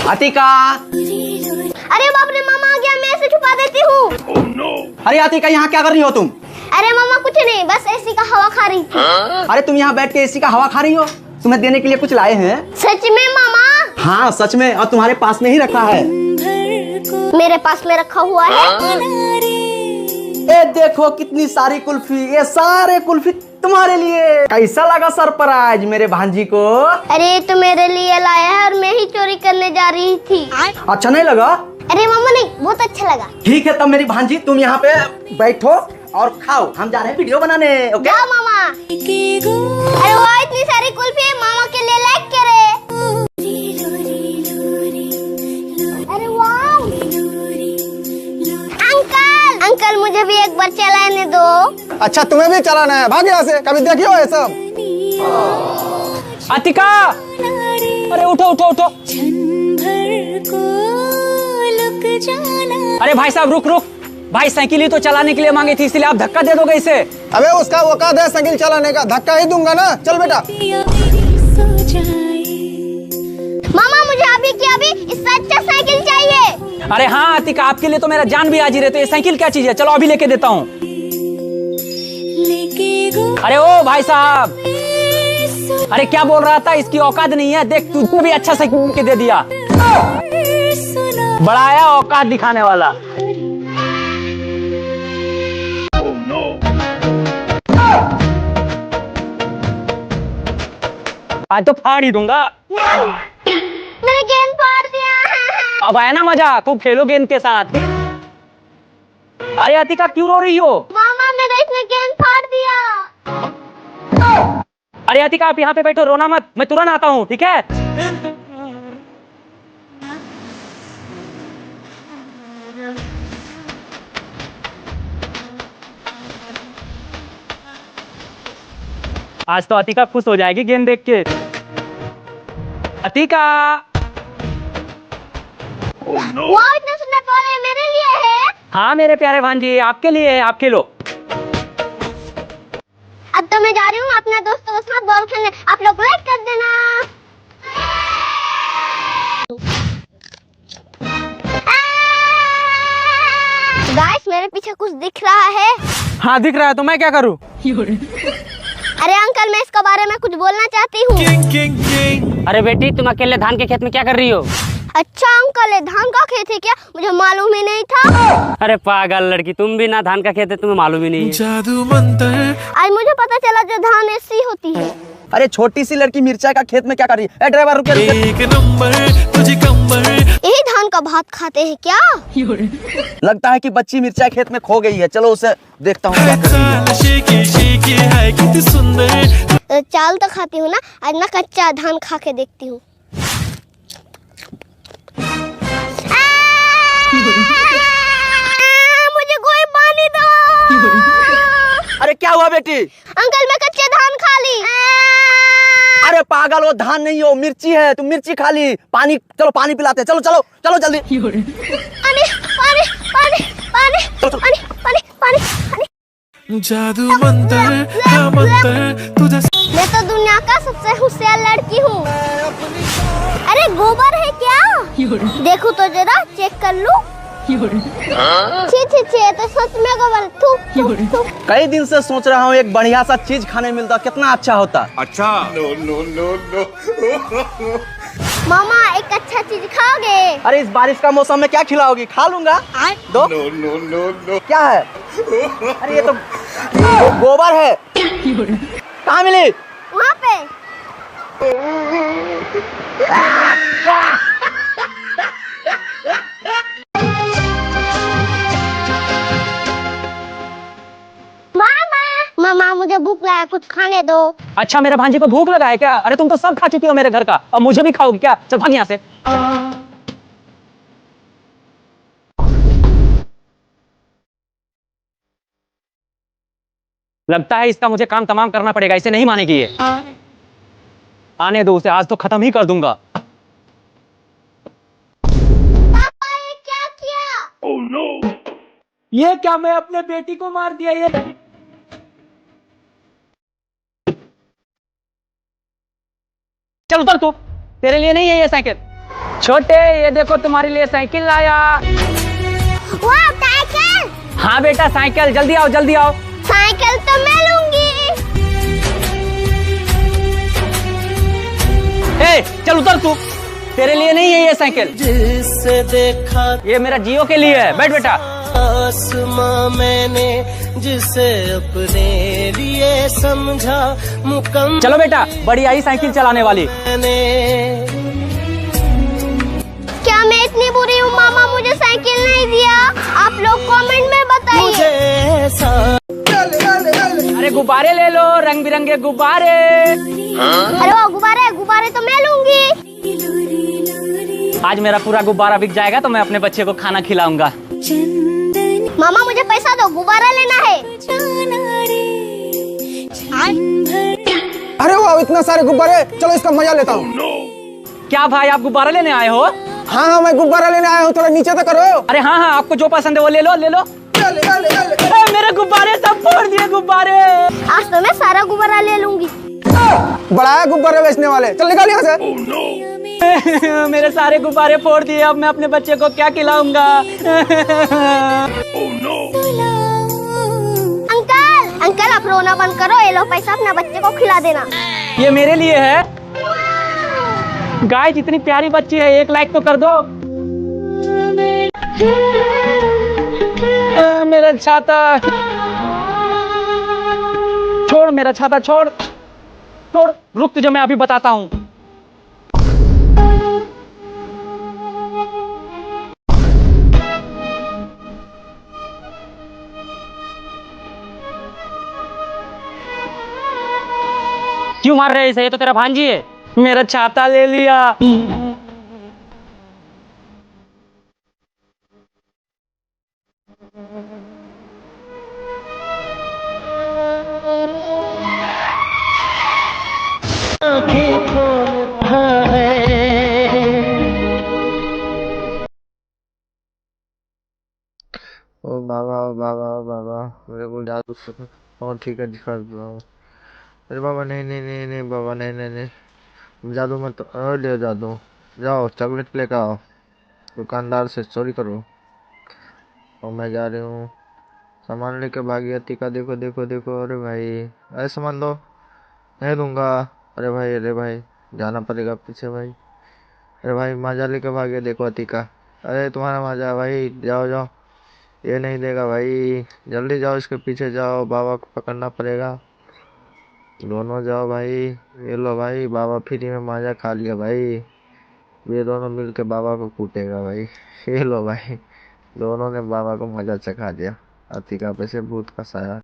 अतिका। अरे बाप रे, मामा आ गया, मैं इसे छुपा देती हूँ। oh, no. अरे अतिका, यहाँ क्या कर रही हो तुम? अरे मामा कुछ नहीं, बस एसी का हवा खा रही थी। अरे तुम यहाँ बैठ के एसी का हवा खा रही हो? तुम्हें देने के लिए कुछ लाए हैं। सच में मामा? हाँ सच में, और तुम्हारे पास में ही रखा है। मेरे पास में रखा हुआ है। ए देखो कितनी सारी कुल्फी, ये सारे कुल्फी तुम्हारे लिए। कैसा लगा सरप्राइज मेरे भांजी को? अरे तो मेरे लिए लाया है और मैं ही चोरी करने जा रही थी। अच्छा नहीं लगा? अरे मामा नहीं, बहुत अच्छा लगा। ठीक है, तब मेरी भांजी तुम यहाँ पे बैठो और खाओ, हम जा रहे हैं वीडियो बनाने। ओके जाओ मामा। अरे वाह, इतनी सारी कुल्फी, मामा के लिए लाइक करे। अरे वाह। अंकल अंकल, मुझे भी एक बार चलाने दो। अच्छा तुम्हें भी चलाना है? भाग यहाँ से, कभी देखियो ये सब। अतिका, अरे उठो उठो उठो। अरे भाई साहब रुक रुक, भाई साइकिल ही तो चलाने के लिए मांगी थी, इसलिए आप धक्का दे दोगे इसे? अबे उसका औकात है साइकिल चलाने का, धक्का ही दूंगा ना। चल बेटा। मामा मुझे अभी की अभी इससे अच्छा साइकिल चाहिए। अरे हाँ अतिका, आपके लिए तो मेरा जान भी हाजिर है, तो ये साइकिल क्या चीज है? चलो अभी लेके देता हूँ। अरे ओ भाई साहब, अरे क्या बोल रहा था, इसकी औकात नहीं है। देख तुझको भी अच्छा साइकिल के दे दिया, बड़ा आया औकात दिखाने वाला। आज तो फाड़ ही दूंगा। मैंने गेंद फाड़ दिया। अब आया ना मजा, खूब खेलो गेंद के साथ। अरे अतिका क्यों रो रही हो? मामा मैंने इसने गेंद फाड़ दिया। अरे अतिका आप यहाँ पे बैठो, रोना मत, मैं तुरंत आता हूँ, ठीक है? आज तो अतिका खुश हो जाएगी गेंद देख के। अतिका। वो इतने सुंदर तोले मेरे लिए है। हाँ मेरे प्यारे भांजी, आपके लिए है, आप खेलो। अब तो मैं जा रही हूँ अपने दोस्तों के साथ बॉल खेलने, आप लोग लाइक कर देना। गाइस मेरे पीछे कुछ दिख रहा है। हाँ दिख रहा है, तो मैं क्या करूँ? अरे अंकल, मैं इसके बारे में कुछ बोलना चाहती हूँ। अरे बेटी, तुम अकेले धान के खेत में क्या कर रही हो? अच्छा अंकल, ये धान का खेत है क्या? मुझे मालूम ही नहीं था। अरे पागल लड़की, तुम भी ना धान का खेत है, तुम्हें मालूम ही नहीं है। जादू मंतर। आज मुझे पता चला जो धान ऐसी होती है। अरे छोटी सी लड़की मिर्चा का खेत में क्या कर रही है? ड्राइवर रुक। एक नंबर तुझे कंबर। यही धान का भात खाते हैं क्या? लगता है कि बच्ची मिर्चा खेत में खो गई है, चलो उसे देखता हूँ क्या कर रही है। शेकी शेकी है कितनी सुंदर। चाल तो खाती हूँ ना, आज ना कच्चा धान खा के देखती हूँ। मुझे कोई पानी दो। अरे क्या हुआ बेटी? अंकल मैं कच्चे धान खा ली। अरे पागल, वो धान नहीं हो, मिर्ची है, तुम मिर्ची खा ली। पानी, चलो पानी पिलाते हैं, चलो चलो चलो जल्दी। पानी पानी पानी पानी पानी पानी पानी पानी। जादू मंतर हाँ मंतर तुझे। मैं तो दुनिया का सबसे होशियार लड़की हूँ। अरे गोबर है क्या? देखो तो जरा, चेक कर लूं। छी छी छी, तो सच में गोबर। थू थू थू। कई दिन से सोच रहा हूँ एक बढ़िया सा चीज खाने मिलता, कितना अच्छा होता। अच्छा। No no no no. मामा एक अच्छा चीज खाओगे? अरे इस बारिश का मौसम में क्या खिलाओगी? खा लूंगा। दो। No no no no. क्या है? अरे ये तो गोबर है। कहाँ मिली? वहाँ पे। मामा मुझे भूख लगा, कुछ खाने दो। अच्छा मेरे भांजी को भूख लगा है क्या? अरे तुम तो सब खा चुकी हो मेरे घर का, अब मुझे भी खाओगी क्या? चल भाग यहाँ से। लगता है इसका मुझे काम तमाम करना पड़ेगा, इसे नहीं मानेगी ये। आने दो उसे, आज तो खत्म ही कर दूंगा। पापा ये क्या किया? Oh no. ये क्या, मैं अपने बेटी को मार दिया? ये चल उतर तू, तेरे लिए नहीं है ये साइकिल। छोटे ये देखो तुम्हारे लिए साइकिल लाया। वाह साइकिल। हाँ बेटा साइकिल, जल्दी आओ जल्दी आओ। साइकिल तो मैं लूंगी। ए चल उतर तू, तेरे लिए नहीं है ये साइकिल, जिससे देखा ये मेरा जियो के लिए है। बैठ बेटा। आसमां मैंने जिसे अपने लिए समझा मुकम्मल चलो बेटा, बड़ी आई साइकिल चलाने वाली। मैंने। क्या मैं इतनी बुरी हूँ मामा मुझे साइकिल नहीं दिया? आप लोग कमेंट में बताइए। मुझे ऐसा अरे गुब्बारे ले लो, रंग बिरंगे गुब्बारे। अरे वो गुब्बारे गुब्बारे तो मैं लूंगी। आज मेरा पूरा गुब्बारा बिक जाएगा तो मैं अपने बच्चे को खाना खिलाऊंगा। मामा मुझे पैसा दो, गुब्बारा लेना है। अरे वाह इतना सारे गुब्बारे, चलो इसका मजा लेता हूँ। क्या भाई आप गुब्बारा लेने आए हो? हाँ हाँ मैं गुब्बारा लेने आया हूँ, थोड़ा नीचे तो करो। अरे हाँ हाँ, आपको जो पसंद है वो ले लो ले लो। मेरे गुब्बारे सब फोड़ दिए गुब्बारे। आज तो मैं सारा गुब्बारा ले लूंगी। बड़ा है गुब्बारे बेचने वाले, चल निकाल यहाँ से। मेरे सारे गुब्बारे फोड़ दिए, अब मैं अपने बच्चे को क्या खिलाऊंगा? अंकल अंकल आप रोना बंद करो, ये लो पैसा अपने बच्चे को खिला देना। ये मेरे लिए है। गाय जितनी प्यारी बच्ची है, 1 लाइक तो कर दो। मेरा छाता छोड़, मेरा छाता छोड़ छोड़। रुक तुझे मैं अभी बताता हूँ। क्यों मार रहे इसे? ये तो तेरा भांजी है। मेरा छाता ले लिया। ओ बाबा ओ बाबा ओ बाबा, मेरे को जादू और ठीक है दिखा दो। अरे बाबा नहीं नहीं नहीं नहीं बाबा नहीं नहीं नहीं, जादू मत, ले जादू। जाओ चॉकलेट लेकर आओ, दुकानदार से चोरी करो। और मैं जा रही हूँ, सामान लेके भागी अतिका। देखो देखो देखो, अरे भाई अरे सामान दो, नहीं दूंगा। अरे भाई जाना पड़ेगा पीछे भाई। अरे भाई माजा लेके भागे, देखो अतिका। अरे तुम्हारा माजा भाई, जाओ जाओ, ये नहीं देगा भाई, जल्दी जाओ इसके पीछे जाओ, बाबा को पकड़ना पड़ेगा। दोनों जाओ भाई। ये लो भाई, बाबा फ्री में माजा खा लिया भाई। ये दोनों मिलके बाबा को कूटेगा भाई। ये लो भाई, दोनों ने बाबा को मजा चखा दिया। अतिका पे से भूत का साया।